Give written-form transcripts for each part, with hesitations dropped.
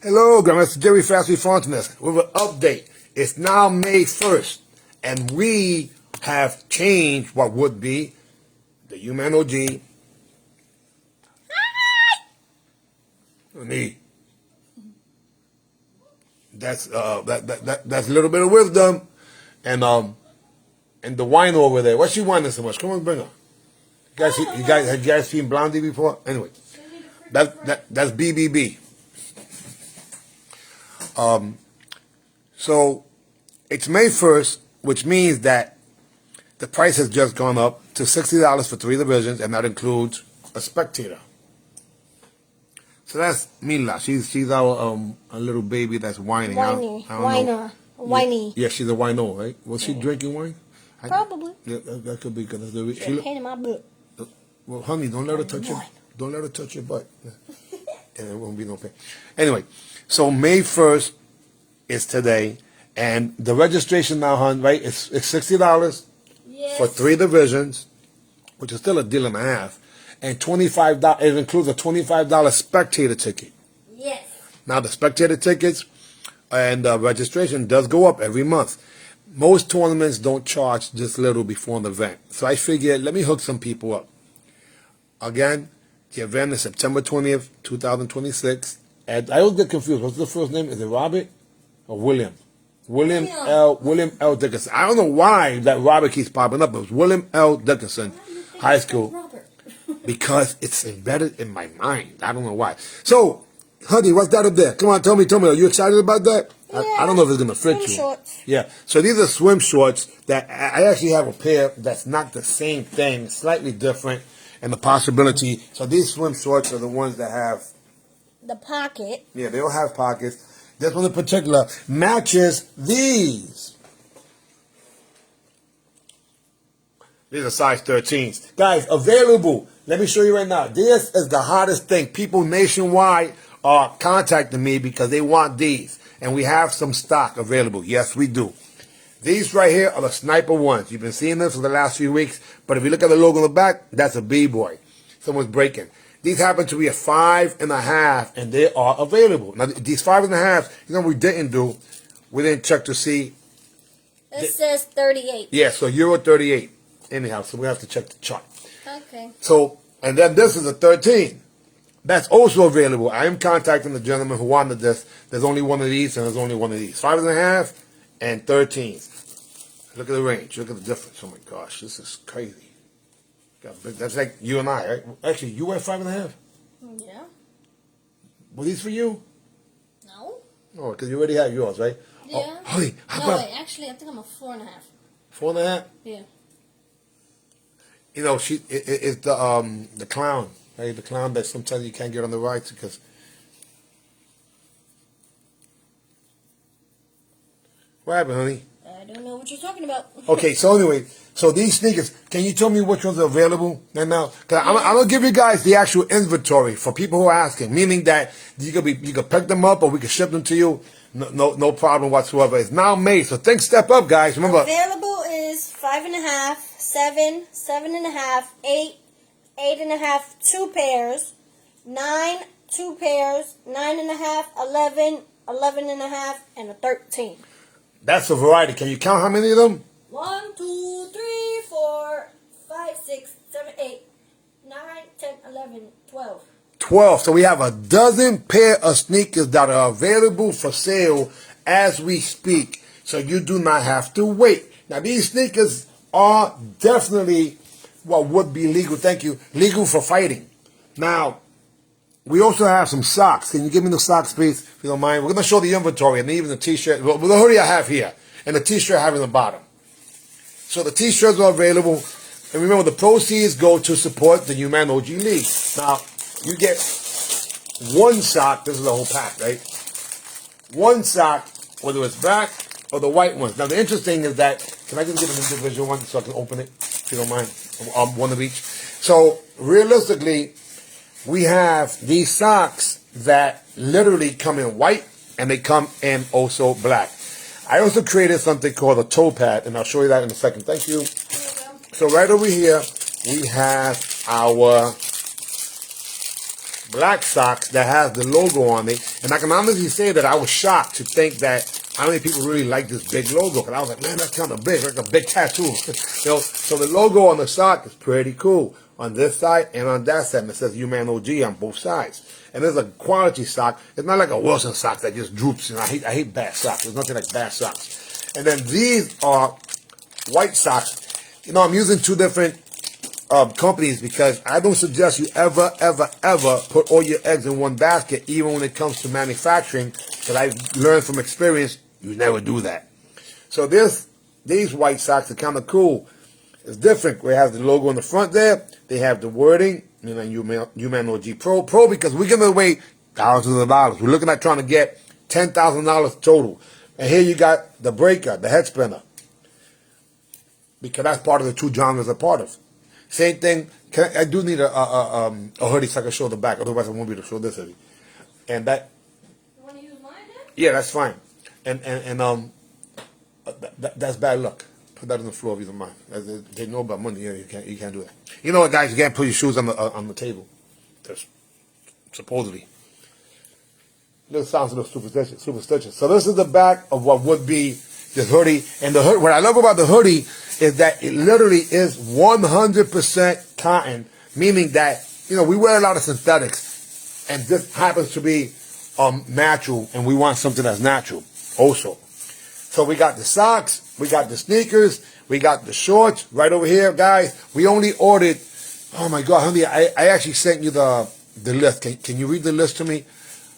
Hello, Grandmaster Jerry Fastly Fonteness with an update. It's now May 1st, and we have changed what would be the UMAN OG. Me. That's that's a little bit of wisdom, and the wine over there. What's she whining so much? Come on, bring her. Have you guys seen Blondie before? Anyway, that's BBB. So it's May 1st, which means that the price has just gone up to $60 for 3 divisions, and that includes a spectator. So that's Mila. She's our a little baby that's whining. Whiny. Yeah, she's a wino, right? Was she drinking wine? Probably. Yeah, that could be because She pain in my butt. Well, honey, don't let her touch your butt. Yeah. And it won't be no pain. Anyway, so May 1st is today, and the registration now, hon, right? It's $60 for 3 divisions, which is still a deal and a half, and $25. It includes a $25 spectator ticket. Yes. Now the spectator tickets and registration does go up every month. Most tournaments don't charge this little before an event, so I figured let me hook some people up. Again, the event is September 20th, 2026. And I always get confused. What's the first name? Is it Robert or William? William L. Dickinson. I don't know why that Robert keeps popping up. It was William L. Dickinson High School. Because it's embedded in my mind. I don't know why. So, honey, what's that up there? Come on, tell me. Are you excited about that? Yeah, I don't know if it's going to fit you. Shorts. Yeah. So these are swim shorts that I actually have a pair that's not the same thing, slightly different, and the possibility. So these swim shorts are the ones that have the pocket. Yeah, they all have pockets. This one in particular matches these. These are size 13s. Guys, available. Let me show you right now. This is the hottest thing. People nationwide are contacting me because they want these. And we have some stock available. Yes, we do. These right here are the sniper ones. You've been seeing this for the last few weeks. But if you look at the logo on the back, that's a B-boy. Someone's breaking. These happen to be a 5.5, and they are available. Now, these 5.5, you know what we didn't do? We didn't check to see. It says 38. Yeah, so Euro 38. Anyhow, so we have to check the chart. Okay. So, and then this is a 13. That's also available. I am contacting the gentleman who wanted this. There's only one of these, and there's only one of these. 5.5 and 13s. Look at the range. Look at the difference. Oh my gosh, this is crazy. That's like you and I, right? Actually, you wear 5.5? Yeah. Were these for you? No. Oh, because you already have yours, right? Yeah. Oh, honey, wait, actually, I think I'm a 4.5. 4.5? Yeah. You know, it's the clown, right? The clown that sometimes you can't get on the rides because. What happened, honey? I don't know what you're talking about. Okay, so anyway, so these sneakers, can you tell me which ones are available now? Cause I'm gonna give you guys the actual inventory for people who are asking, meaning that you could pick them up or we can ship them to you. No problem whatsoever. It's now May, so things step up, guys. Remember, available is 5.5, 7, 7.5, 8, 8.5, 2 pairs, 9, 2 pairs, 9.5, 11, 11.5, and a 13. That's a variety. Can you count how many of them? 1, 2, 3, 4, 5, 6, 7, 8, 9, 10, 11, 12. 12. So we have a dozen pair of sneakers that are available for sale as we speak. So you do not have to wait. Now these sneakers are definitely what would be legal. Thank you. Legal for fighting. Now, we also have some socks. Can you give me the socks, please, if you don't mind? We're going to show the inventory and even the T-shirt. Well, the hoodie I have here and the T-shirt I have in the bottom. So the T-shirts are available. And remember, the proceeds go to support the UMAN OG League. Now, you get one sock. This is the whole pack, right? One sock, whether it's black or the white ones. Now, the interesting is that, can I just get an individual one so I can open it, if you don't mind? One of each. So, realistically, we have these socks that literally come in white and they come in also black. I also created something called a toe pad, and I'll show you that in a second. Thank you. So right over here, we have our black socks that has the logo on it. And I can honestly say that I was shocked to think that how many people really like this big logo. Because I was like, man, that's kind of big, like a big tattoo. So the logo on the sock is pretty cool on this side and on that side. And it says UMAN OG on both sides. And there's a quality sock. It's not like a Wilson sock that just droops. I hate bad socks. There's nothing like bad socks. And then these are white socks. I'm using two different companies because I don't suggest you ever put all your eggs in one basket, even when it comes to manufacturing, because I've learned from experience, you never do that. So these white socks are kind of cool. It's different. We have the logo on the front there. They have the wording, UMAN OG Pro, because we're giving away thousands of dollars. We're looking at trying to get $10,000 total. And here you got the breaker, the head spinner, because that's part of the two genres are part of. Same thing. I do need a hoodie so I can show the back. Otherwise, I won't be able to show this hoodie. And that. You want to use mine then? Yeah, that's fine. And that's bad luck. Put that on the floor if you don't mind. They know about money. Yeah, you can't do that. You know what, guys? You can't put your shoes on the table. That's supposedly. This sounds a little superstitious. So this is the back of what would be this hoodie. And what I love about the hoodie is that it literally is 100% cotton, meaning that, we wear a lot of synthetics, and this happens to be natural, and we want something that's natural also. So we got the socks, we got the sneakers, we got the shorts right over here, guys. We only ordered, oh my God, honey, I actually sent you the list. Can you read the list to me?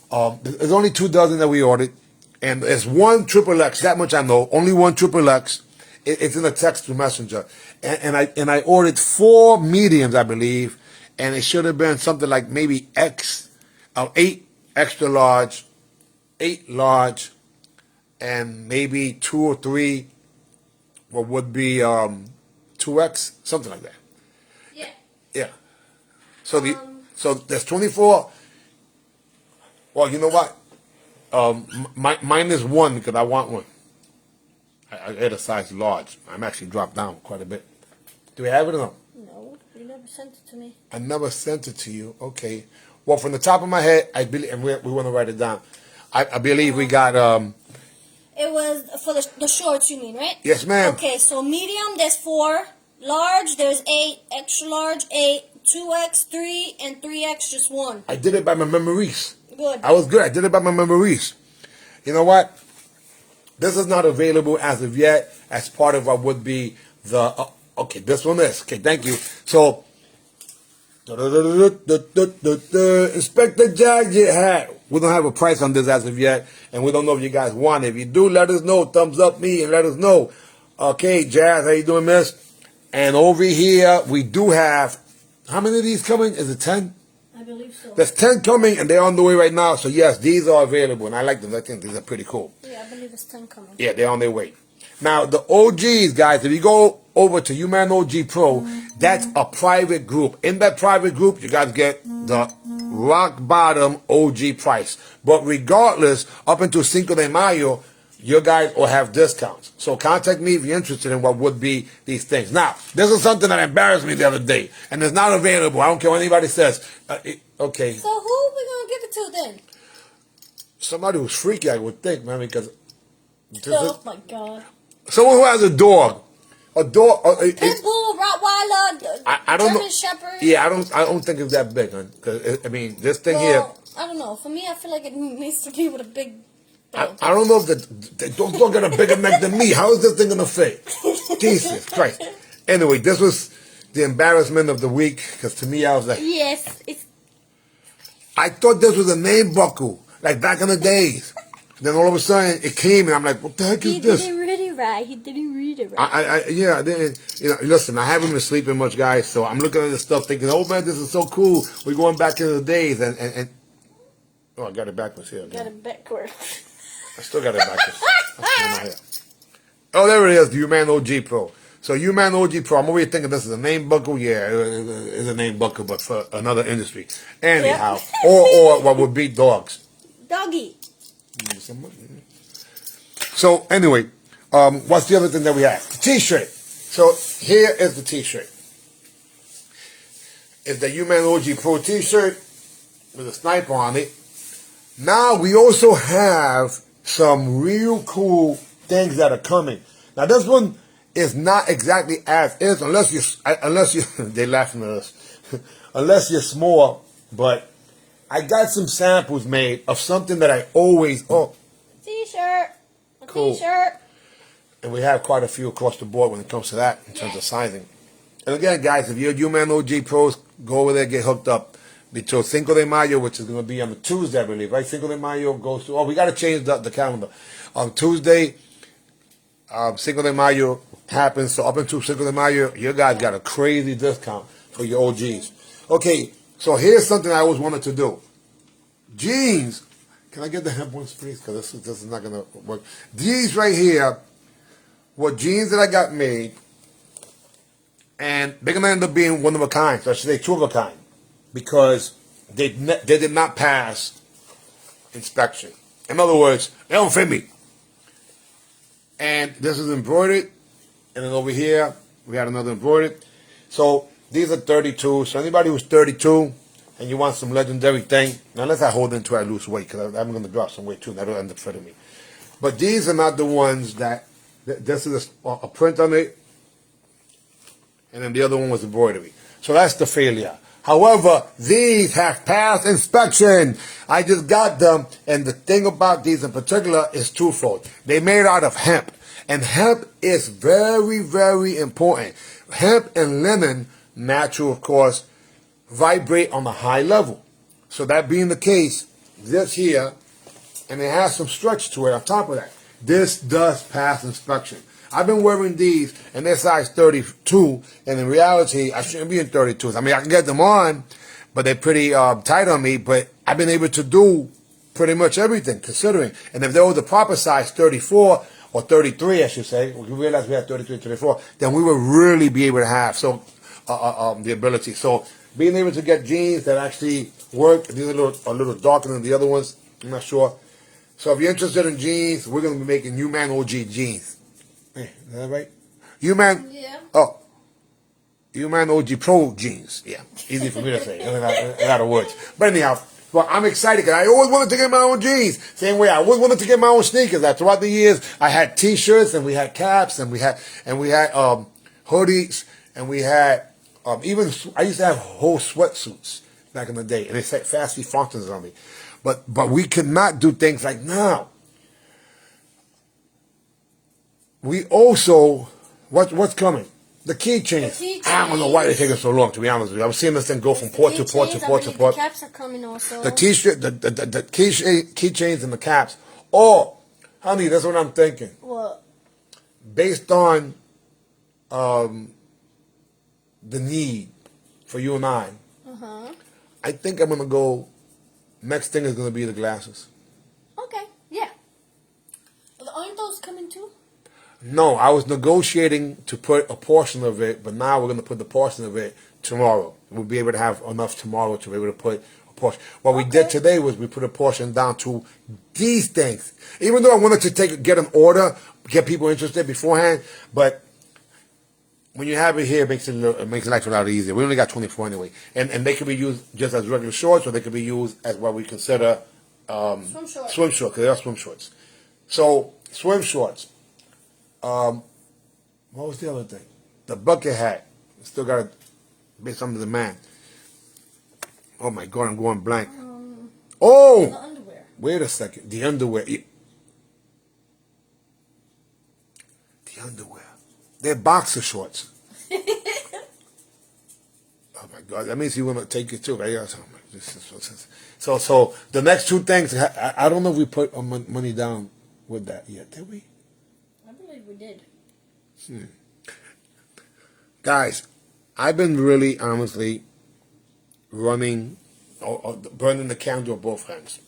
There's only 2 dozen that we ordered, and it's 1 XXX, that much I know, only 1 XXX. It's in a text to messenger, and I ordered 4 mediums, I believe, and it should have been something like maybe 8 extra large, 8 large, and maybe 2 or 3 what would be 2X, something like that. Yeah. Yeah. So there's 24. Well, you know what? Mine is 1 because I want one. I get a size large. I'm actually dropped down quite a bit. Do we have it or no? No, you never sent it to me. I never sent it to you. Okay. Well, from the top of my head, I believe, and we want to write it down. I believe we got. It was for the shorts, you mean, right? Yes, ma'am. Okay, so medium, there's 4. Large, there's 8. Extra large, 8. 2X, 3, and 3X, just 1. I did it by my memories. Good. I was good. I did it by my memories. You know what? This is not available as of yet as part of what would be the... okay, this one is. Okay, thank you. So, Inspector Gadget hat. We don't have a price on this as of yet, and we don't know if you guys want it. If you do, let us know. Thumbs up me and let us know. Okay, Jazz, how you doing, miss? And over here, we do have... how many of these coming? Is it 10? I believe so. There's 10 coming, and they're on the way right now. So, yes, these are available, and I like them. I think these are pretty cool. Yeah, I believe it's 10 coming. Yeah, they're on their way. Now, the OGs, guys, if you go over to UMAN OG Pro, that's a private group. In that private group, you guys get the rock bottom OG price. But regardless, up until Cinco de Mayo, you guys will have discounts. So contact me if you're interested in what would be these things. Now, this is something that embarrassed me the other day, and it's not available. I don't care what anybody says. Okay. So who are we going to give it to then? Somebody who's freaky, I would think, man, because... oh, my God. Someone who has a dog. A dog... Pitbull, Rottweiler, I don't German know. Shepherd. Yeah, I don't think it's that big, man. Cause I mean, this thing here... I don't know. For me, I feel like it needs to be with a big... I don't know if the dog got a bigger neck than me. How is this thing gonna fit? Jesus Christ. Anyway, this was the embarrassment of the week, because to me, I was like... yes, it's... I thought this was a name buckle, like back in the days. Then all of a sudden, it came, and I'm like, what the heck is this? He didn't read it right. He didn't read it right. Yeah, I didn't. Listen, I haven't been sleeping much, guys, so I'm looking at this stuff thinking, oh, man, this is so cool. We're going back into the days, and oh, I got it backwards here. Got it backwards. I still got it backwards. Oh, there it is, the UMAN OG Pro. So UMAN OG Pro, I'm over here thinking this is a name buckle. Yeah, it's a name buckle, but for another industry. Anyhow, yep. or what would be dogs. Doggy. So anyway, what's the other thing that we have? The T-shirt. So here is the T-shirt. It's the UMAN OG Pro T-shirt. with a sniper on it. Now we also have some real cool things that are coming. Now this one is not exactly as is, unless you they laughing at us, unless you're small. But I got some samples made of something that I always T-shirt, cool. T-shirt, and we have quite a few across the board when it comes to that in terms of sizing. And again, guys, if you're UMAN OG pros, go over there, get hooked up. Between Cinco de Mayo, which is going to be on the Tuesday, I believe, right? Cinco de Mayo goes to, we got to change the calendar. On Tuesday, Cinco de Mayo happens, so up until Cinco de Mayo, you guys got a crazy discount for your OGs. Okay, so here's something I always wanted to do. Jeans, can I get the hemp ones, please? Because this is not going to work. These right here were jeans that I got made, and they're going to end up being one of a kind, so I should say two of a kind, because they did not pass inspection. In other words, they don't fit me. And this is embroidered, and then over here we had another embroidered. So these are 32. So anybody who's 32 and you want some legendary thing, now unless I hold into it, I lose weight, because I'm going to drop some weight too, and that'll end up fitting me. But these are not the ones that, this is a print on it, and then the other one was embroidery. So that's the failure. However, these have passed inspection. I just got them, and the thing about these in particular is twofold. They're made out of hemp, and hemp is very, very important. Hemp and linen, natural of course, vibrate on a high level. So that being the case, this here, and it has some stretch to it on top of that, this does pass inspection. I've been wearing these, and they're size 32, and in reality, I shouldn't be in 32s. I mean, I can get them on, but they're pretty tight on me, but I've been able to do pretty much everything, considering. And if they were the proper size, 34, or 33, I should say, we realized we had 33, 34, then we would really be able to have the ability. So being able to get jeans that actually work, these are a little darker than the other ones, I'm not sure. So if you're interested in jeans, we're going to be making UMAN OG jeans. Is that right? UMAN? Yeah. Oh. UMAN OG Pro jeans. Yeah. Easy for me to say. A lot of words. But anyhow, well, I'm excited because I always wanted to get my own jeans. Same way I always wanted to get my own sneakers. Throughout the years, I had T-shirts, and we had caps, and we had hoodies, and we had even, I used to have whole sweatsuits back in the day, and they said Fasty Fountains on me. But we could not do things like now. We also, what's coming? The keychains. I don't know why they take us so long, to be honest with you. I was seeing this thing go from port to port to port to port. The caps are coming also. The t-shirt, the keychains and the caps. Oh, honey, that's what I'm thinking. What? Based on the need for you and I think I'm going to go, next thing is going to be the glasses. Okay, yeah. Aren't those coming too? No, I was negotiating to put a portion of it, but now we're going to put the portion of it tomorrow. We'll be able to have enough tomorrow to be able to put a portion. What we did today was we put a portion down to these things. Even though I wanted to get an order, get people interested beforehand, but when you have it here, it makes life a lot easier. We only got 24 anyway, and they can be used just as regular shorts, or they can be used as what we consider swim shorts, because they are swim shorts. So swim shorts. What was the other thing? The bucket hat. Still got to be some demand. Oh my God, I'm going blank. The underwear. Wait a second. The underwear. The underwear. They're boxer shorts. Oh my God, that means you want to take it too, right? So the next two things, I don't know if we put money down with that yet, did we? I believe we did. Guys, I've been really honestly running or burning the candle at both ends.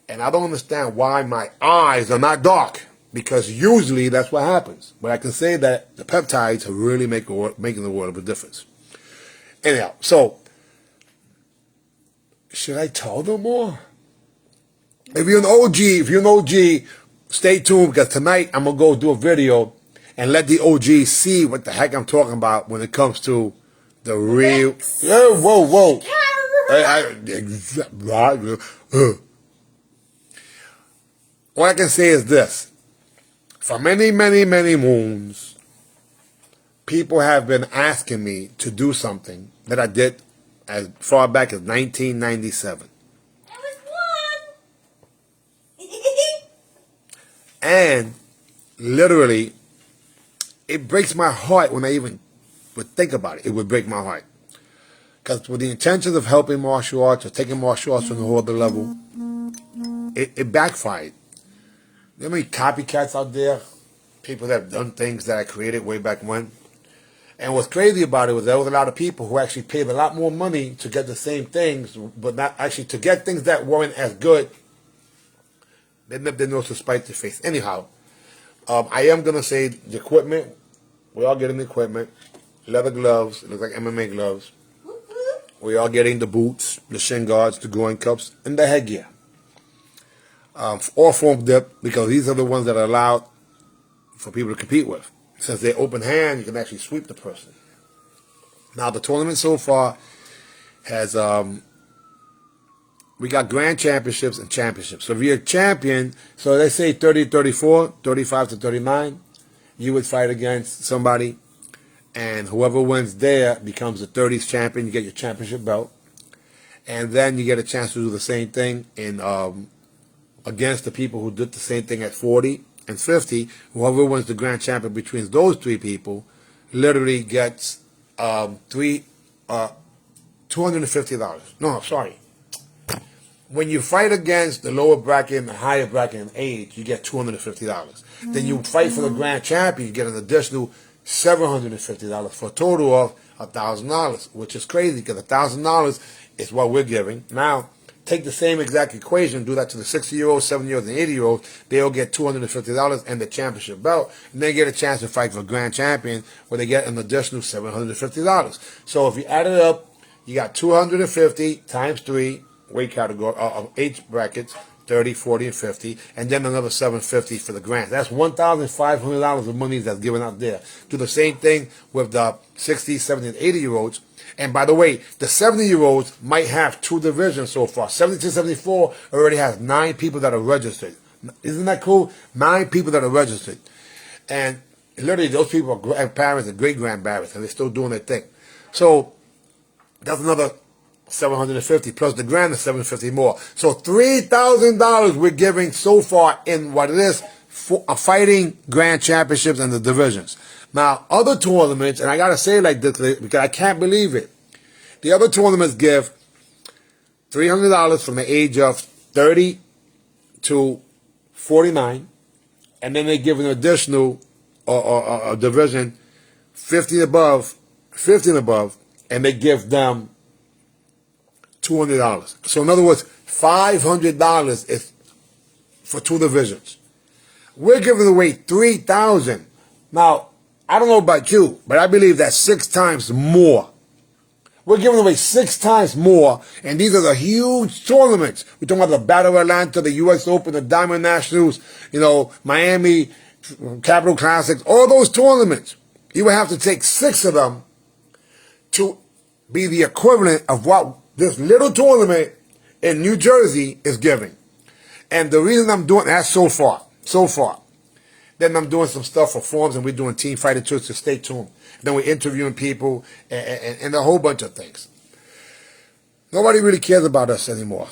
And I don't understand why my eyes are not dark, because usually that's what happens. But I can say that the peptides are really making the world of a difference. Anyhow, so should I tell them more? If you're an OG, stay tuned, because tonight I'm going to go do a video and let the OGs see what the heck I'm talking about when it comes to the real... Whoa. All I can say is this. For many, many, many moons, people have been asking me to do something that I did as far back as 1997. That was one. And literally, it breaks my heart when I even would think about it. It would break my heart. Because with the intentions of helping martial arts or taking martial arts to a whole other level, it backfired. There are many copycats out there, people that have done things that I created way back when. And what's crazy about it was there was a lot of people who actually paid a lot more money to get the same things, but not actually to get things that weren't as good. They didn't know to spite their face. Anyhow, I am going to say the equipment, we're all getting the equipment, leather gloves, it looks like MMA gloves. We're all getting the boots, the shin guards, the groin cups, and the headgear. All foam dip, because these are the ones that are allowed for people to compete with. Since they're open hand, you can actually sweep the person. Now, the tournament so far has, we got grand championships and championships. So if you're a champion, so they say 30-34, 35-39, you would fight against somebody, and whoever wins there becomes the 30s champion. You get your championship belt. And then you get a chance to do the same thing in against the people who did the same thing at 40 and 50. Whoever wins the grand champion between those three people literally gets $250. No, sorry. When you fight against the lower bracket and the higher bracket in age, you get $250. Then you fight for the grand champion, you get an additional $750 for a total of $1,000, which is crazy because $1,000 is what we're giving. Now, take the same exact equation, do that to the 60-year-olds, 70-year-olds, and 80-year-olds. They'll get $250 and the championship belt, and they get a chance to fight for a grand champion where they get an additional $750. So if you add it up, you got 250 times 3 weight category of 8 brackets, 30, 40, and 50, and then another $750 for the grants. That's $1,500 of money that's given out there. Do the same thing with the 60, 70, and 80-year-olds. And by the way, the 70-year-olds might have 2 divisions so far. 70-74 already has 9 people that are registered. Isn't that cool? 9 people that are registered. And literally those people are grandparents and great-grandparents, and they're still doing their thing. So that's another $750 plus the grand is $750 more. So $3,000 we're giving so far in what it is for fighting grand championships and the divisions. Now, other tournaments, and I gotta say it like this because I can't believe it. The other tournaments give $300 from the age of 30 to 49, and then they give an additional division 50 and above, and they give them $200. So in other words, $500 is for 2 divisions. We're giving away $3,000. Now, I don't know about you, but I believe that's 6 times more. We're giving away 6 times more, and these are the huge tournaments. We're talking about the Battle of Atlanta, the U.S. Open, the Diamond Nationals, Miami, Capital Classics, all those tournaments. You would have to take 6 of them to be the equivalent of what this little tournament in New Jersey is giving. And the reason I'm doing that so far. Then I'm doing some stuff for forums, and we're doing team fighting tours, so stay tuned. Then we're interviewing people and a whole bunch of things. Nobody really cares about us anymore.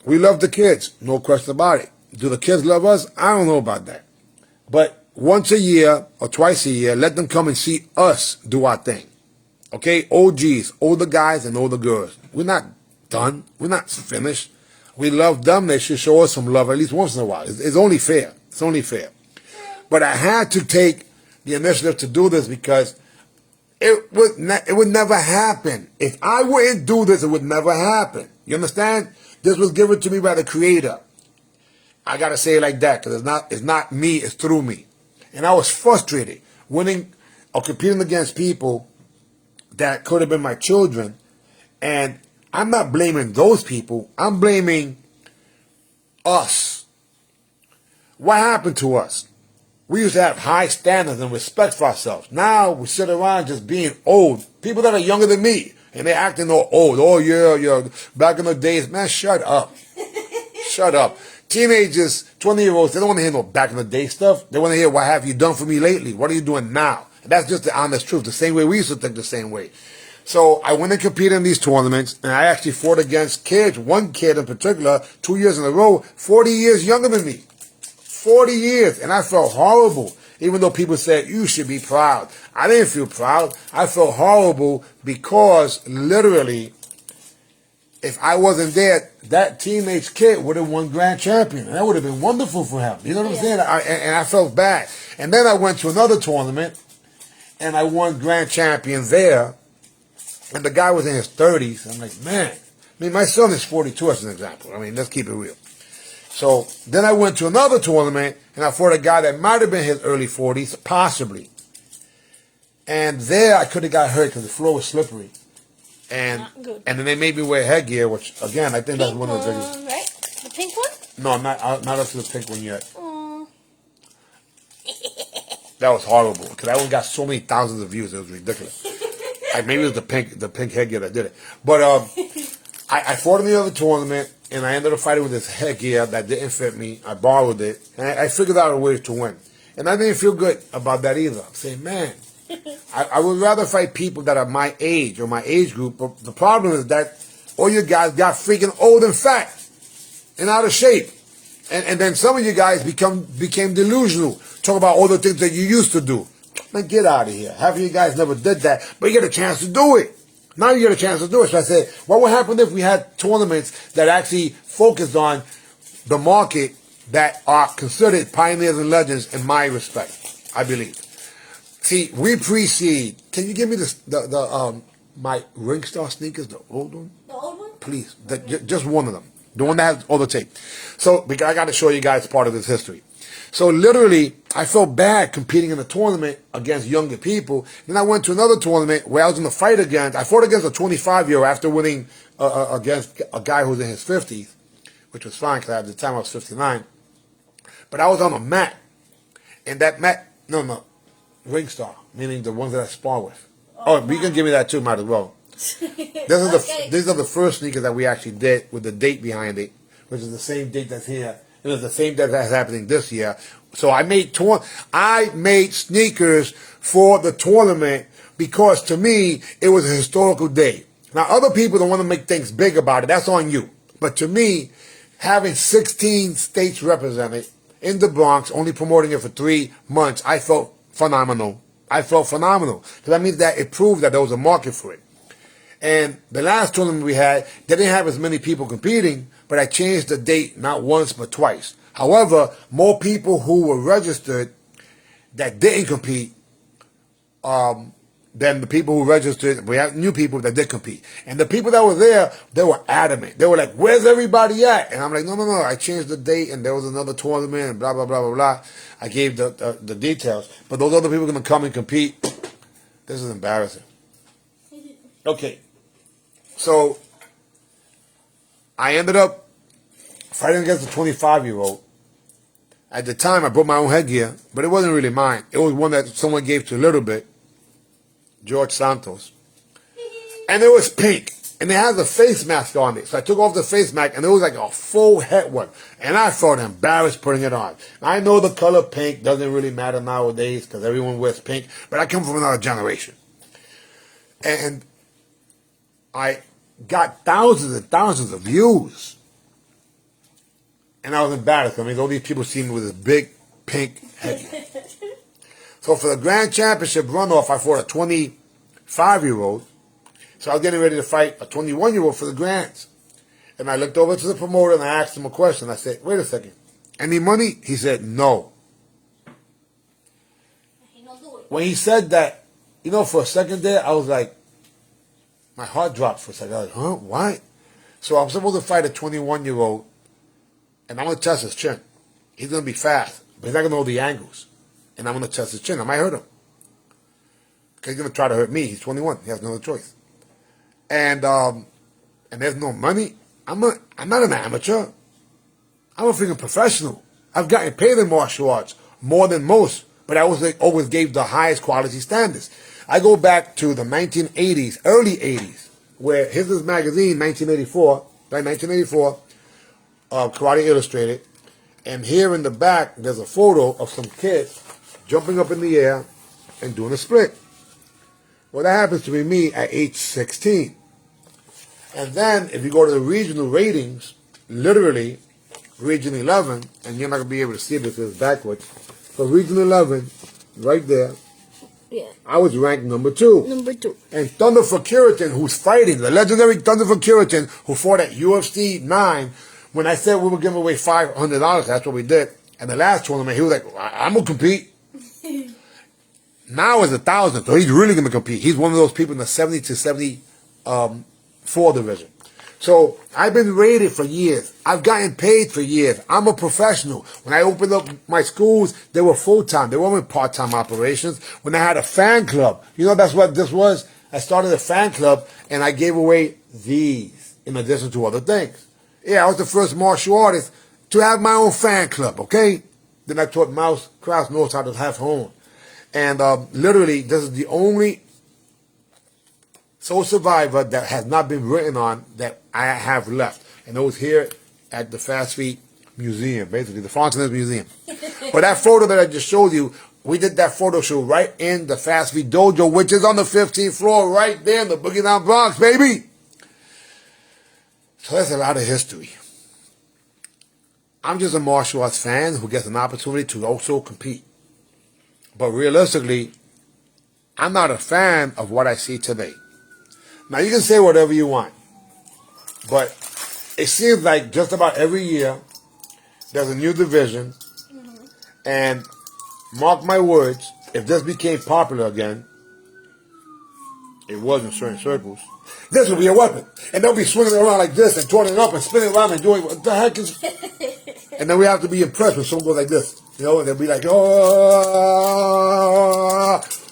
We love the kids, no question about it. Do the kids love us? I don't know about that. But once a year or twice a year, let them come and see us do our thing. Okay, OGs, older guys and older girls. We're not done. We're not finished. We love them. They should show us some love at least once in a while. It's only fair. It's only fair. But I had to take the initiative to do this because it would never happen. If I wouldn't do this, it would never happen. You understand? This was given to me by the Creator. I gotta say it like that because it's not me. It's through me. And I was frustrated winning or competing against people that could have been my children. And I'm not blaming those people. I'm blaming us. What happened to us? We used to have high standards and respect for ourselves. Now we sit around just being old. People that are younger than me And they're acting all old. Oh, yeah. Back in the days. Man, shut up. Shut up. Teenagers, 20-year-olds, they don't want to hear no back in the day stuff. They want to hear, what have you done for me lately? What are you doing now? And that's just the honest truth. The same way we used to think the same way. So I went and competed in these tournaments, and I actually fought against kids. One kid in particular, 2 years in a row, 40 years younger than me. 40 years. And I felt horrible. Even though people said, you should be proud. I didn't feel proud. I felt horrible because literally, if I wasn't there, that teenage kid would have won grand champion. And that would have been wonderful for him. You know what I'm saying? And I felt bad. And then I went to another tournament, and I won grand champion there. And the guy was in his 30s. I'm like, man. I mean, my son is 42 as an example. I mean, let's keep it real. So then I went to another tournament, and I fought a guy that might have been his early 40s, possibly. And there I could have got hurt because the floor was slippery. And then they made me wear headgear, which, again, I think that's one of the biggest. Right? The pink one? No, I'm not up to the pink one yet. That was horrible, because that one got so many thousands of views. It was ridiculous. Like, maybe it was the pink headgear that did it. But I fought in the other tournament, and I ended up fighting with this headgear that didn't fit me. I borrowed it, and I figured out a way to win. And I didn't feel good about that either. I'm saying, man, I would rather fight people that are my age or my age group. But the problem is that all you guys got freaking old and fat and out of shape. And then some of you guys became delusional. Talk about all the things that you used to do. Man, get out of here. Half of you guys never did that, but you get a chance to do it. Now you get a chance to do it. So I said, what would happen if we had tournaments that actually focused on the market that are considered pioneers and legends in my respect, I believe. See, we precede. Can you give me my Ringstar sneakers, the old one? The old one? Please, just one of them. The one that has all the tape. So I got to show you guys part of this history. So literally, I felt bad competing in a tournament against younger people. Then I went to another tournament where I was going to fight against. I fought against a 25-year-old after winning against a guy who was in his 50s, which was fine because at the time I was 59. But I was on a mat, and that mat, no, Ringstar, meaning the ones that I spar with. Oh, you can give me that too, might as well. These are the first sneakers that we actually did with the date behind it, which is the same date that's here. It was the same date that's happening this year. So I made sneakers for the tournament because to me it was a historical day. Now other people don't want to make things big about it. That's on you. But to me, having 16 states represented in the Bronx, only promoting it for 3 months, I felt phenomenal. Because that means that it proved that there was a market for it. And the last tournament we had, they didn't have as many people competing, but I changed the date not once but twice. However, more people who were registered that didn't compete than the people who registered. We had new people that did compete. And the people that were there, they were adamant. They were like, where's everybody at? And I'm like, no. I changed the date, and there was another tournament, and blah, blah, blah, blah, blah. I gave the details. But those other people are going to come and compete. This is embarrassing. Okay. So I ended up fighting against a 25-year-old. At the time, I brought my own headgear, but it wasn't really mine. It was one that someone gave to a little bit, George Santos. And it was pink, and it has a face mask on it. So I took off the face mask, and it was like a full head one. And I felt embarrassed putting it on. I know the color pink doesn't really matter nowadays because everyone wears pink, but I come from another generation. And I got thousands and thousands of views. And I was embarrassed. I mean, all these people see me with this big pink headgear. So for the Grand Championship runoff, I fought a 25-year-old. So I was getting ready to fight a 21-year-old for the Grands. And I looked over to the promoter and I asked him a question. I said, wait a second. Any money? He said, no. When he said that, for a second there, I was like, my heart dropped for a second. I was like, huh? Why? So I'm supposed to fight a 21-year-old, and I'm going to test his chin. He's going to be fast, but he's not going to know the angles. And I'm going to test his chin. I might hurt him. Because he's going to try to hurt me. He's 21. He has no other choice. And there's no money. I'm not an amateur. I'm a freaking professional. I've gotten paid in martial arts more than most, but I always gave the highest quality standards. I go back to the 1980s, early 80s, where here's this magazine, 1984, right, 1984, Karate Illustrated, and here in the back there's a photo of some kids jumping up in the air and doing a split. Well, that happens to be me at age 16. And then if you go to the regional ratings, literally Region 11, and you're not going to be able to see this because it's backwards. So Region 11, right there, yeah, I was ranked number 2. Number 2. And Thunder for Curitin, who's fighting, the legendary Thunder for Curitin, who fought at UFC 9, when I said we were giving away $500, that's what we did. And the last tournament, he was like, I'm going to compete. Now it's 1,000, so he's really going to compete. He's one of those people in the 70 to 74 division. So I've been rated for years. I've gotten paid for years. I'm a professional. When I opened up my schools, they were full-time. They weren't part-time operations. When I had a fan club, you know, that's what this was. I started a fan club, and I gave away these in addition to other things. Yeah, I was the first martial artist to have my own fan club, okay? Then I taught Mouse Kraus knows how to have horn. And literally, this is the only Soul Survivor that has not been written on that I have left. And it was here at the Fast Feet Museum, basically, the Fontenay Museum. But that photo that I just showed you, we did that photo shoot right in the Fast Feet Dojo, which is on the 15th floor right there in the Boogie Down Bronx, baby. So that's a lot of history. I'm just a martial arts fan who gets an opportunity to also compete. But realistically, I'm not a fan of what I see today. Now, you can say whatever you want, but it seems like just about every year there's a new division, and mark my words, if this became popular again, it was in certain circles, this will be a weapon. And they'll be swinging it around like this and turning it up and spinning around and doing what the heck is... And then we have to be impressed when someone goes like this, you know, and they'll be like, oh,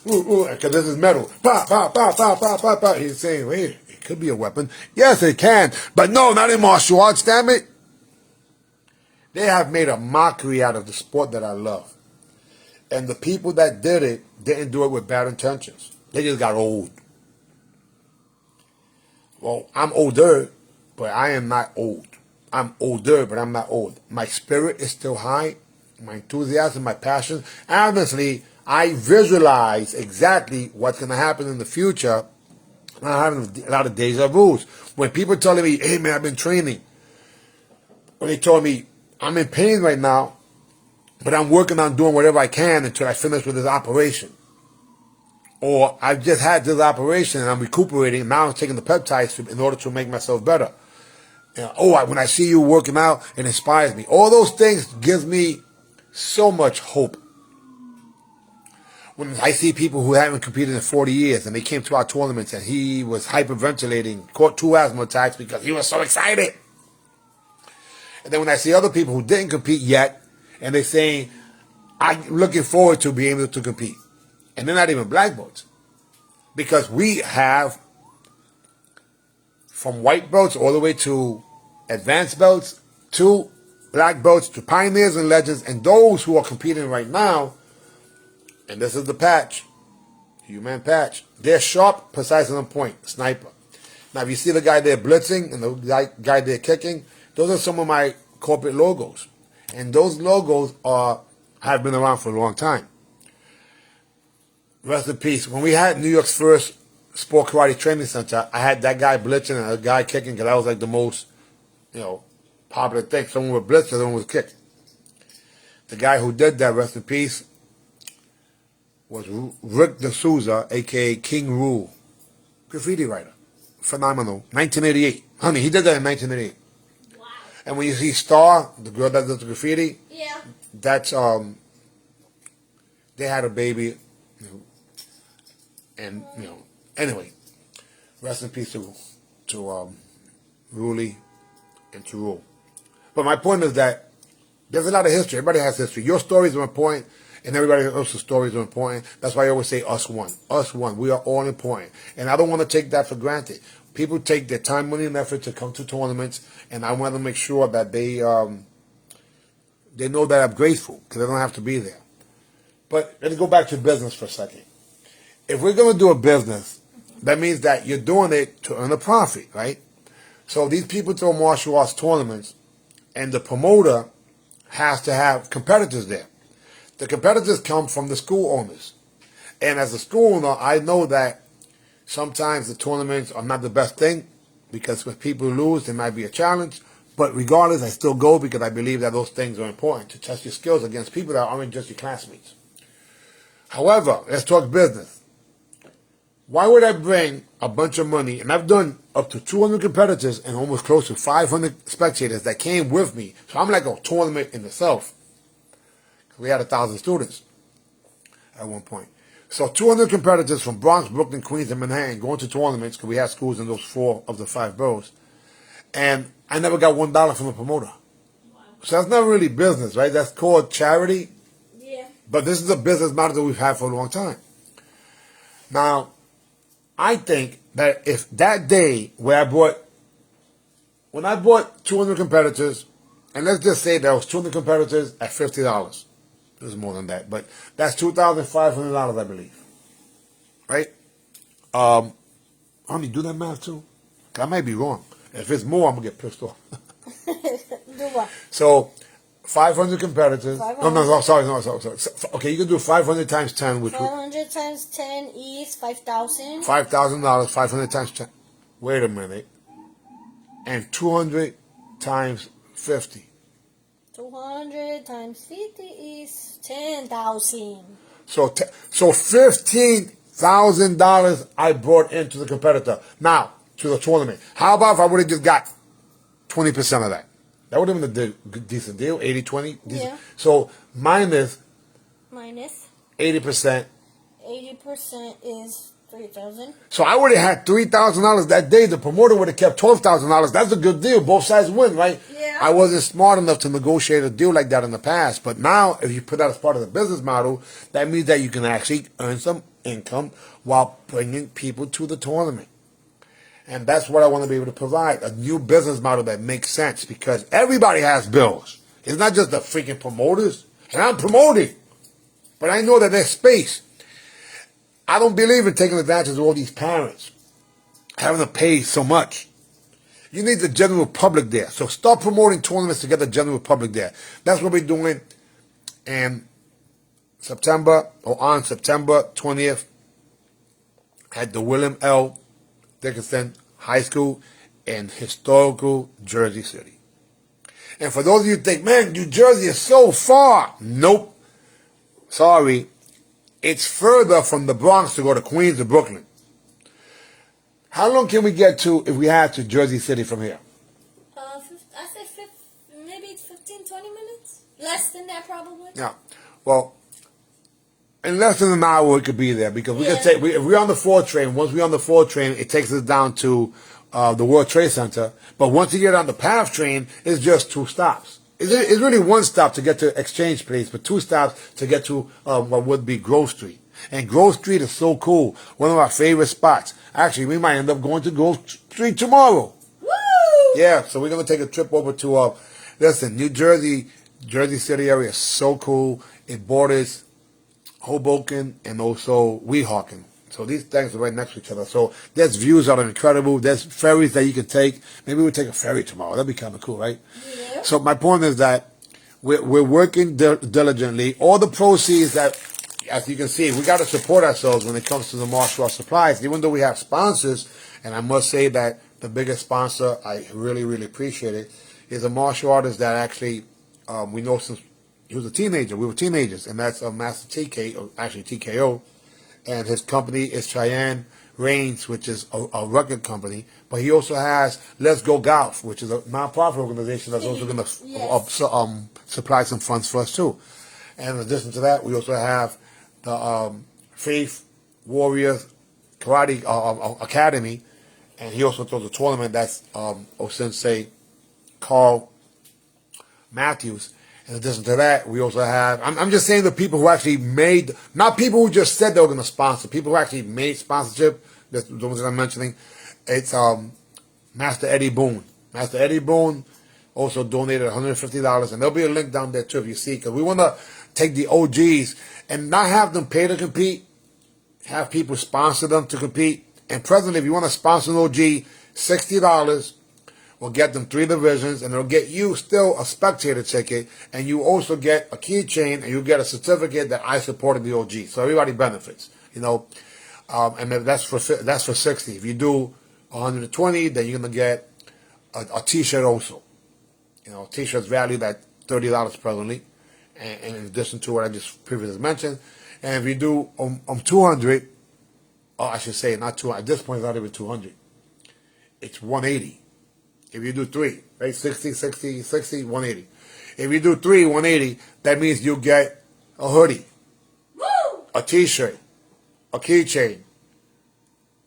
because this is metal. Pa, pa, pa, pa, pa, pa, pa. He's saying, wait, it could be a weapon. Yes, it can. But no, not in martial arts, damn it. They have made a mockery out of the sport that I love. And the people that did it didn't do it with bad intentions. They just got old. Well, I'm older, but I am not old. I'm older, but I'm not old. My spirit is still high. My enthusiasm, my passion. Honestly, I visualize exactly what's going to happen in the future. I'm having a lot of deja vus. When people telling me, hey man, I've been training. When they told me, I'm in pain right now, but I'm working on doing whatever I can until I finish with this operation. Or I've just had this operation and I'm recuperating. Now I'm taking the peptides in order to make myself better. You know, when I see you working out, it inspires me. All those things gives me so much hope. When I see people who haven't competed in 40 years and they came to our tournaments and he was hyperventilating, caught 2 asthma attacks because he was so excited. And then when I see other people who didn't compete yet and they're saying, I'm looking forward to being able to compete. And they're not even black belts. Because we have from white belts all the way to advanced belts, to black belts, to pioneers and legends, and those who are competing right now, and this is the patch, UMAN patch, they're sharp, precise, and on point, sniper. Now, if you see the guy there blitzing and the guy there kicking, those are some of my corporate logos. And those logos have been around for a long time. Rest in peace. When we had New York's first sport karate training center, I had that guy blitzing and a guy kicking because that was like the most, popular thing. Someone would blitz, someone would kick. The guy who did that, rest in peace, was Rick D'Souza, a.k.a. King Rule, graffiti writer. Phenomenal. 1988. Honey, he did that in 1988. Wow. And when you see Star, the girl that does the graffiti, yeah, that's, they had a baby, and, anyway, rest in peace to Ruli and to Rule. But my point is that there's a lot of history. Everybody has history. Your stories are important, and everybody else's stories are important. That's why I always say us one. Us one. We are all important. And I don't want to take that for granted. People take their time, money, and effort to come to tournaments, and I want to make sure that they know that I'm grateful, because they don't have to be there. But let's go back to business for a second. If we're going to do a business, that means that you're doing it to earn a profit, right? So these people throw martial arts tournaments, and the promoter has to have competitors there. The competitors come from the school owners. And as a school owner, I know that sometimes the tournaments are not the best thing, because when people lose, there might be a challenge. But regardless, I still go because I believe that those things are important to test your skills against people that aren't just your classmates. However, let's talk business. Why would I bring a bunch of money, and I've done up to 200 competitors and almost close to 500 spectators that came with me. So I'm like a tournament in itself. We had 1,000 students at one point. So 200 competitors from Bronx, Brooklyn, Queens, and Manhattan going to tournaments, because we had schools in those 4 of the 5 boroughs. And I never got $1 from the promoter. Wow. So that's not really business, right? That's called charity. Yeah. But this is a business model that we've had for a long time. Now, I think that if that day when I bought 200 competitors, and let's just say there was 200 competitors at $50. There's more than that, but that's $2,500, I believe. Right? Honey, do that math too? I might be wrong. If it's more, I'm gonna get pissed off. Do what? So, 500 competitors. 500. No, sorry. Okay, you can do 500 times 10, which 500 times 10 is 5,000. $5,000. 500 times 10. Wait a minute. And 200 times 50. 200 times 50 is 10,000. So $15,000 I brought into the competitor. Now, to the tournament. How about if I would have just got 20% of that? That would have been a decent deal, 80-20. Yeah. So minus 80%. 80% is 3,000. So I would have had $3,000 that day. The promoter would have kept $12,000. That's a good deal. Both sides win, right? Yeah. I wasn't smart enough to negotiate a deal like that in the past. But now, if you put that as part of the business model, that means that you can actually earn some income while bringing people to the tournament. And that's what I want to be able to provide, a new business model that makes sense, because everybody has bills. It's not just the freaking promoters. And I'm promoting, but I know that there's space. I don't believe in taking advantage of all these parents, having to pay so much. You need the general public there. So start promoting tournaments to get the general public there. That's what we're doing in September, or on September 20th at the William L. Dickinson High School in historical Jersey City. And for those of you who think, man, New Jersey is so far. Nope. Sorry. It's further from the Bronx to go to Queens or Brooklyn. How long can we get to, if we had to, Jersey City from here? I say maybe it's 15, 20 minutes. Less than that, probably. Yeah. Well, in less than an hour we could be there, because we can take, if we're on the 4 train, once we're on the 4 train, it takes us down to the World Trade Center. But once you get on the PATH train, it's just 2 stops. It's really 1 stop to get to Exchange Place, but 2 stops to get to what would be Grove Street. And Grove Street is so cool. One of our favorite spots. Actually, we might end up going to Grove Street tomorrow. Woo! Yeah, so we're going to take a trip over to, listen, New Jersey, Jersey City area is so cool. It borders Hoboken and also Weehawken. So these things are right next to each other. So there's views that are incredible. There's ferries that you can take. Maybe we'll take a ferry tomorrow. That'd be kind of cool, right? Yeah. So my point is that we're working diligently. All the proceeds that, as you can see, we got to support ourselves when it comes to the martial arts supplies. Even though we have sponsors, and I must say that the biggest sponsor, I really, really appreciate it, is a martial artist that actually we know since he was a teenager. We were teenagers, and that's Master TK, or actually TKO. And his company is Cheyenne Reigns, which is a record company. But he also has Let's Go Golf, which is a nonprofit organization that's also going to supply some funds for us too. And in addition to that, we also have the Faith Warriors Karate Academy, and he also throws a tournament that's Sensei Carl Matthews. In addition to that, we also have, I'm just saying the people who actually made, not people who just said they were going to sponsor, people who actually made sponsorship, that's the ones that I'm mentioning. It's Master Eddie Boone. Master Eddie Boone also donated $150, and there'll be a link down there too if you see, because we want to take the OGs and not have them pay to compete, have people sponsor them to compete, And presently, if you want to sponsor an OG, $60 will get them 3 divisions, and it'll get you still a spectator ticket, and you also get a keychain, and you get a certificate that I supported the OG. So everybody benefits, you know. And that's for 60. If you do 120, then you're gonna get a T-shirt also. You know, T-shirts valued at $30 presently, and in addition to what I just previously mentioned. And if you do 200, oh, I should say not 200. At this point, it's not even 200. It's 180. If you do 3, right? 60, 60, 60, 180. If you do 3, 180, that means you get a hoodie, Woo! a T-shirt, a keychain,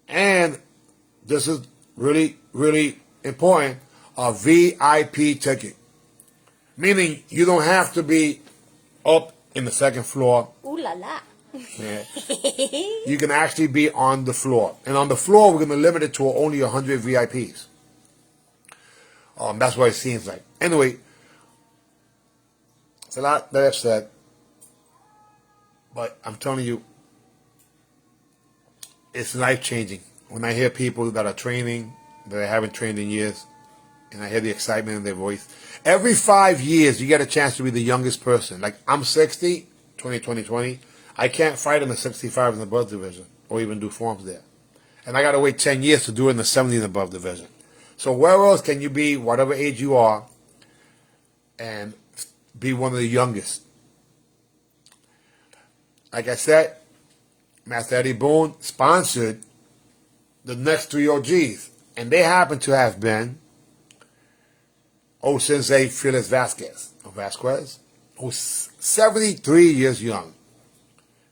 and this is really, really important, a VIP ticket. Meaning you don't have to be up in the second floor. Ooh la la. Yeah. You can actually be on the floor. And on the floor, we're going to limit it to only 100 VIPs. That's what it seems like. Anyway, it's a lot that I've said. But I'm telling you, it's life-changing. When I hear people that are training, that I haven't trained in years, and I hear the excitement in their voice. Every 5 years, you get a chance to be the youngest person. Like, I'm 60, 2020. I can't fight in the 65 and above division, or even do forms there. And I got to wait 10 years to do it in the 70 and above division. So where else can you be, whatever age you are, and be one of the youngest? Like I said, Master Eddie Boone sponsored the next 3 OGs. And they happen to have been Sensei Felix Vasquez, who's 73 years young.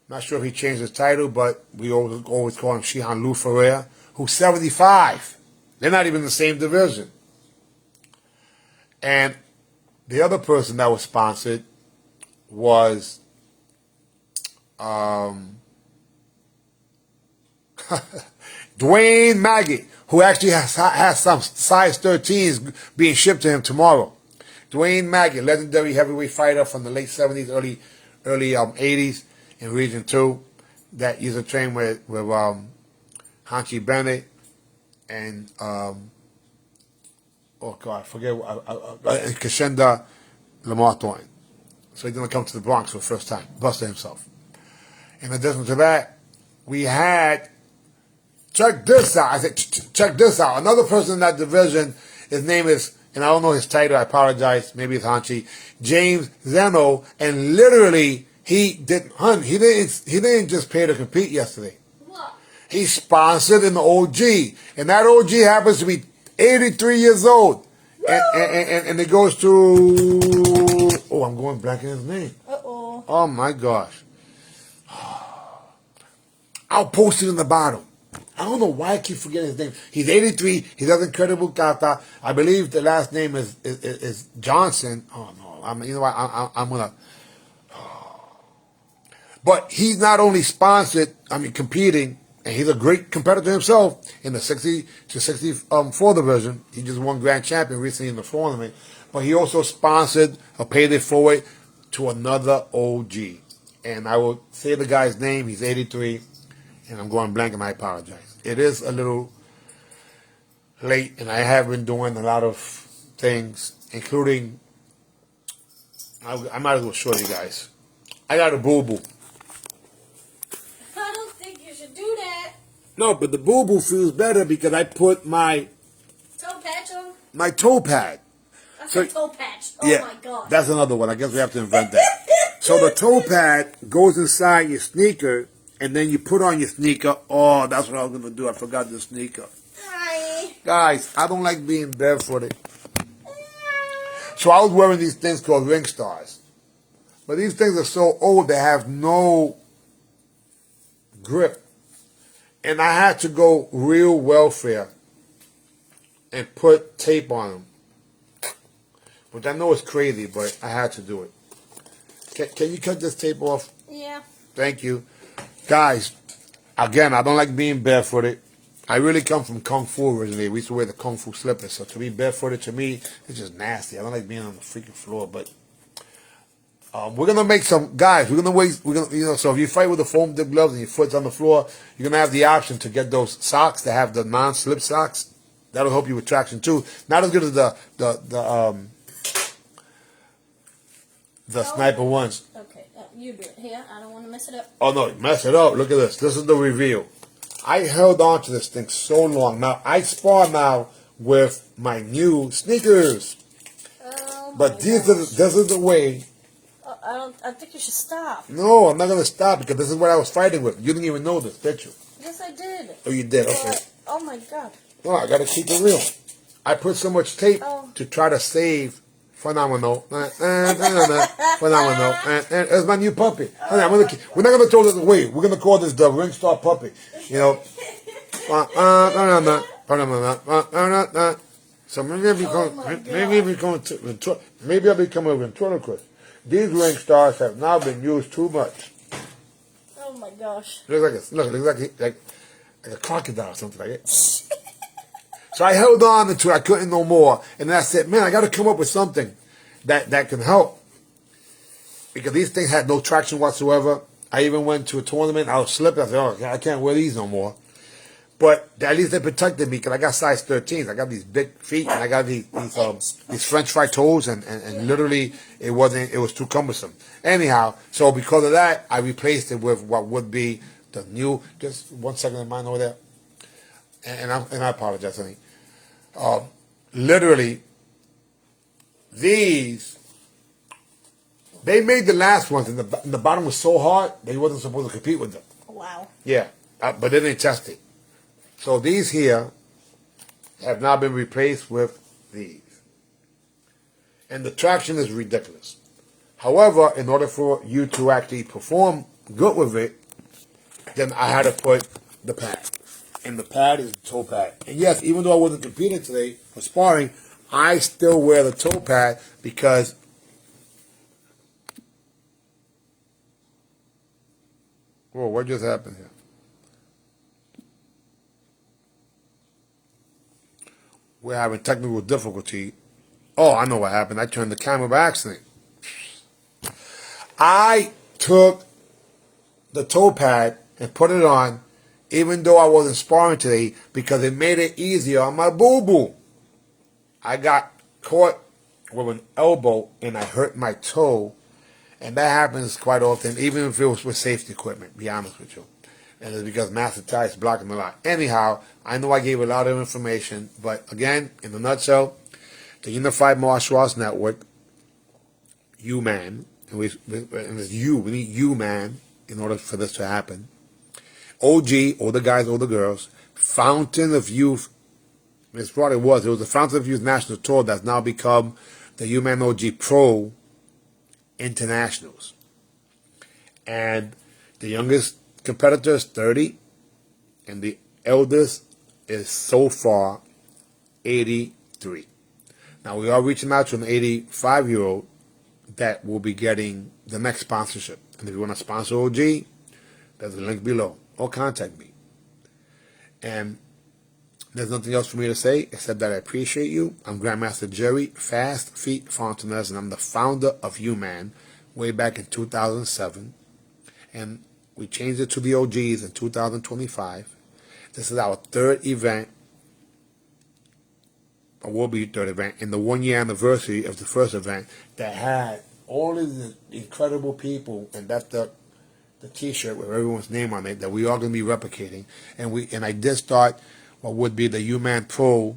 Not sure if he changed his title, but we always call him Shihan Lu Ferrer, who's 75. They're not even in the same division. And the other person that was sponsored was Dwayne Maggot, who actually has some size 13s being shipped to him tomorrow. Dwayne Maggot, legendary heavyweight fighter from the late 70s, early 80s in Region 2, that used to train with Hanchi Bennett and oh God, I forget Kashenda Lamar Thornton. So he's gonna come to the Bronx for the first time, Buster himself. In addition to that, we had, check this out. I said, check this out. Another person in that division, his name is, and I don't know his title, I apologize, maybe it's Hanchi, James Zeno, and literally he didn't just pay to compete yesterday. What? He sponsored an OG, and that OG happens to be 83 years old. And it goes to, oh, I'm going blank in his name. Uh-oh. Oh my gosh. I'll post it in the bottom. I don't know why I keep forgetting his name. He's 83. He does incredible kata. I believe the last name is Johnson. Oh no, you know what? I'm gonna. But he's not only sponsored. Competing, and he's a great competitor himself in the 60 to 64 division. He just won grand champion recently in the tournament. But he also sponsored a payday forward to another OG, and I will say the guy's name. He's 83. And I'm going blank, and I apologize. It is a little late, and I have been doing a lot of things, including, I might as well show you guys. I got a boo-boo. I don't think you should do that. No, but the boo-boo feels better because I put my Toe patch on? my toe pad. That's a toe patch. Oh Yeah, my God. that's another one. I guess we have to invent that. So the toe pad goes inside your sneaker, and then you put on your sneaker. Oh, that's what I was going to do. I forgot the sneaker. Hi. Guys, I don't like being barefooted. So I was wearing these things called Ring Stars. But these things are so old, they have no grip. And I had to go real welfare and put tape on them. Which I know is crazy, but I had to do it. Can you cut this tape off? Yeah. Thank you. Guys, again, I don't like being barefooted. I really come from Kung Fu originally. We used to wear the Kung Fu slippers. So to be barefooted, to me, it's just nasty. I don't like being on the freaking floor. But We're gonna make some guys. We're gonna wait. So if you fight with the foam dip gloves and your foot's on the floor, you're gonna have the option to get those socks that have the non-slip socks. That'll help you with traction too. Not as good as the sniper ones. Okay, you do it. Here, I don't want to mess it up. Oh no, mess it up. Look at this. This is the reveal. I held on to this thing so long. Now I spar now with my new sneakers. Oh But this is the way. I think you should stop. No, I'm not gonna stop because this is what I was fighting with. You didn't even know this, did you? Yes, I did. Oh, you did. Okay. But, oh my God. No, I gotta keep it real. I put so much tape Oh. to try to save Phenomenal. Phenomenal. It's my new puppy. We're not gonna throw this away. We're gonna call this the Ring Star puppy. You know. So maybe I'll become a ventriloquist. These ring stars have now been used too much. Oh my gosh. Looks like a crocodile or something like it. So I held on until I couldn't no more, and then I said, "Man, I got to come up with something that can help." Because these things had no traction whatsoever. I even went to a tournament. I was slipping. I said, "Oh, I can't wear these no more." But at least they protected me because I got size 13s. I got these big feet and I got these French fry toes, and literally it was too cumbersome. Anyhow, so because of that, I replaced it with what would be the new. Just 1 second of mine over there, and I apologize, honey. Literally, these. They made the last ones, and the bottom was so hard they wasn't supposed to compete with them. Wow. Yeah, but they didn't test it. So these here have now been replaced with these. And the traction is ridiculous. However, in order for you to actually perform good with it, then I had to put the pad. And the pad is the toe pad. And yes, even though I wasn't competing today for sparring, I still wear the toe pad because whoa, what just happened here? We're having technical difficulty. Oh, I know what happened. I turned the camera by accident. I took the toe pad and put it on, even though I wasn't sparring today, because it made it easier on my boo-boo. I got caught with an elbow and I hurt my toe, and that happens quite often, even if it was with safety equipment, be honest with you. And it's because Master Ty is blocking a lot. Anyhow, I know I gave a lot of information, but again, in a nutshell, the Unified Martial Arts Network, UMAN, and it's we need UMAN in order for this to happen. OG, all the guys, all the girls, Fountain of Youth, it's what it was the Fountain of Youth National Tour that's now become the UMAN OG Pro Internationals. And the youngest competitor is 30, and the eldest is so far 83. Now we are reaching out to an 85-year-old that will be getting the next sponsorship. And if you want to sponsor OG, there's a link below, or contact me. And there's nothing else for me to say except that I appreciate you. I'm Grandmaster Jerry, Fast Feet Fontanez, and I'm the founder of UMAN way back in 2007. And we changed it to the OGs in 2025. This is our third event, or will be third event, in the 1 year anniversary of the first event that had all of the incredible people, and that's the T-shirt with everyone's name on it that we are going to be replicating. And I did start what would be the UMAN Pro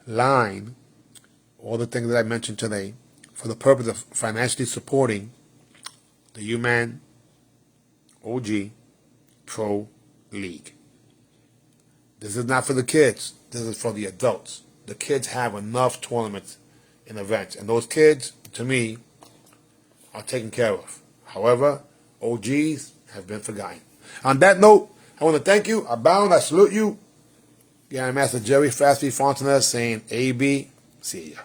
line, all the things that I mentioned today, for the purpose of financially supporting the UMAN OG Pro League. This is not for the kids. This is for the adults. The kids have enough tournaments and events, and those kids, to me, are taken care of. However, OGs have been forgotten. On that note, I want to thank you. I bow and I salute you. Yeah, I'm Master Jerry Fast Feet Fontanez saying AB. See ya.